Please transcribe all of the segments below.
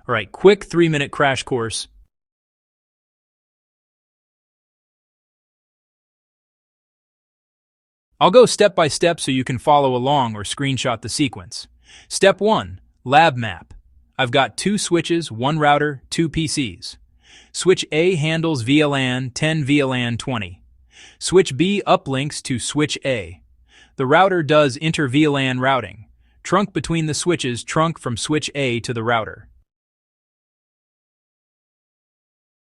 All right, quick 3-minute crash course. I'll go step by step so you can follow along or screenshot the sequence. Step 1. Lab map. I've got 2 switches, 1 router, 2 PCs. Switch A handles VLAN 10, VLAN 20. Switch B uplinks to switch A. The router does inter-VLAN routing. Trunk between the switches, trunk from switch A to the router.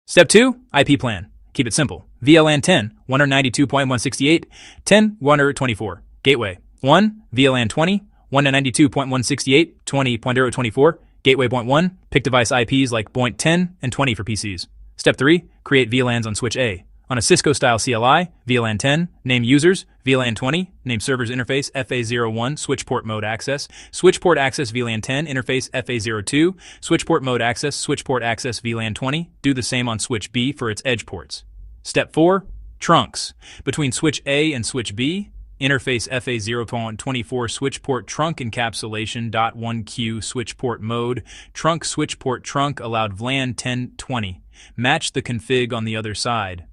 Step 2. IP plan. Keep it simple. VLAN 10, 192.168, 10, 124. Gateway 1, VLAN 20, 192.168, 20.024. Gateway point 1, pick device IPs like point 10 and 20 for PCs. Step 3, create VLANs on switch A. On a Cisco-style CLI, VLAN 10, name users, VLAN 20, name servers interface FA01, switch port mode access, switch port access VLAN 10, interface FA02, switch port mode access, switch port access VLAN 20, do the same on switch B for its edge ports. Step 4, trunks. Between switch A and switch B, interface FA0.24 switch port trunk encapsulation .1Q switch port mode, trunk switch port trunk allowed VLAN 1020. Match the config on the other side.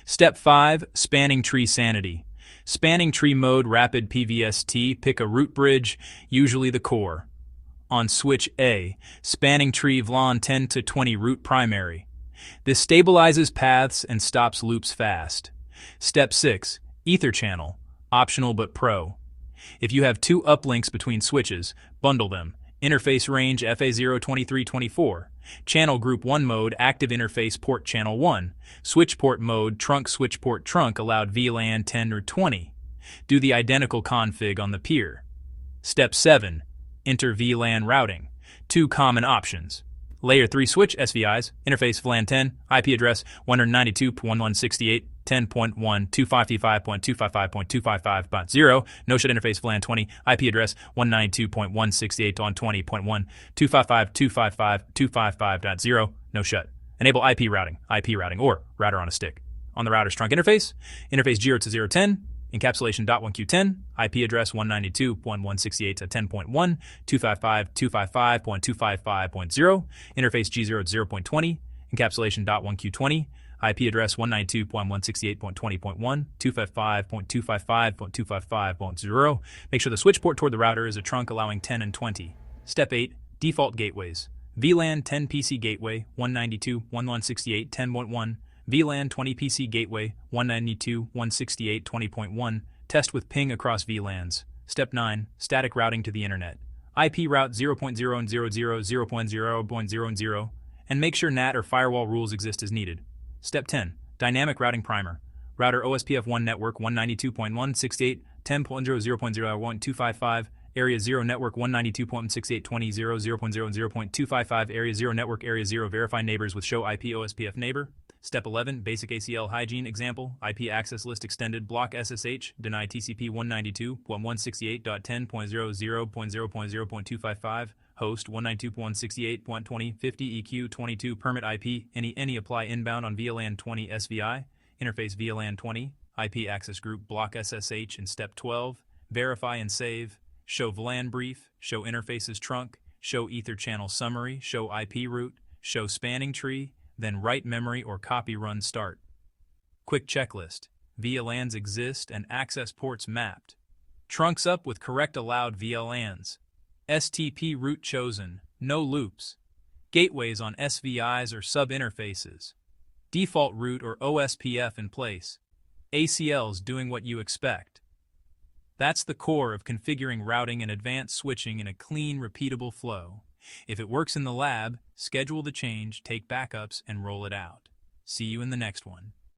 Step 5, spanning tree sanity. Spanning tree mode rapid PVST, pick a root bridge, usually the core. On switch A, spanning tree VLAN 10 to 20 root primary. This stabilizes paths and stops loops fast. Step 6, ether channel, optional but pro. If you have 2 uplinks between switches, bundle them. Interface range FA02324. Channel group 1 mode active interface port channel 1. Switch port mode trunk switch port trunk allowed VLAN 10 or 20. Do the identical config on the peer. Step 7. Inter VLAN routing. 2 common options. Layer 3 switch SVIs, interface VLAN 10, IP address 192.168.10.1.255.255.255.0, no-shut interface VLAN 20, IP address 192.168.20.1.255.255.255.0, no-shut. Enable IP routing, or router on a stick. On the router's trunk interface, interface 0 to 010, encapsulation .1Q10, IP address 192.168.10.1, 255.255.255.0, interface G0 to 0.20, encapsulation .1Q20, IP address 192.168.20.1, 255.255.255.0. Make sure the switch port toward the router is a trunk allowing 10 and 20. Step 8, default gateways. VLAN 10 PC gateway 192.168.10.1, VLAN 20 PC gateway 192.168.20.1, test with ping across VLANs. Step 9, static routing to the internet. IP route 0.0 and 0.0, 0.0 and 0, and make sure NAT or firewall rules exist as needed. Step 10, dynamic routing primer. Router OSPF1 network 192.168.10.0.0.1.255, area 0 network 192.168.20.0.0 and 0.255, area 0 network area 0 verify neighbors with show IP OSPF neighbor. Step 11, basic ACL hygiene example, IP access list extended, block SSH, deny TCP 192.168.10.0.0.0.255, host 192.168.20.50 EQ22, permit IP, any apply inbound on VLAN 20 SVI, interface VLAN 20, IP access group, block SSH, and step 12, verify and save, show VLAN brief, show interfaces trunk, show ether channel summary, show IP route, show spanning tree, then write memory or copy run start. Quick checklist. VLANs exist and access ports mapped. Trunks up with correct allowed VLANs. STP route chosen. No loops. Gateways on SVIs or sub-interfaces. Default route or OSPF in place. ACLs doing what you expect. That's the core of configuring routing and advanced switching in a clean, repeatable flow. If it works in the lab, schedule the change, take backups, and roll it out. See you in the next one.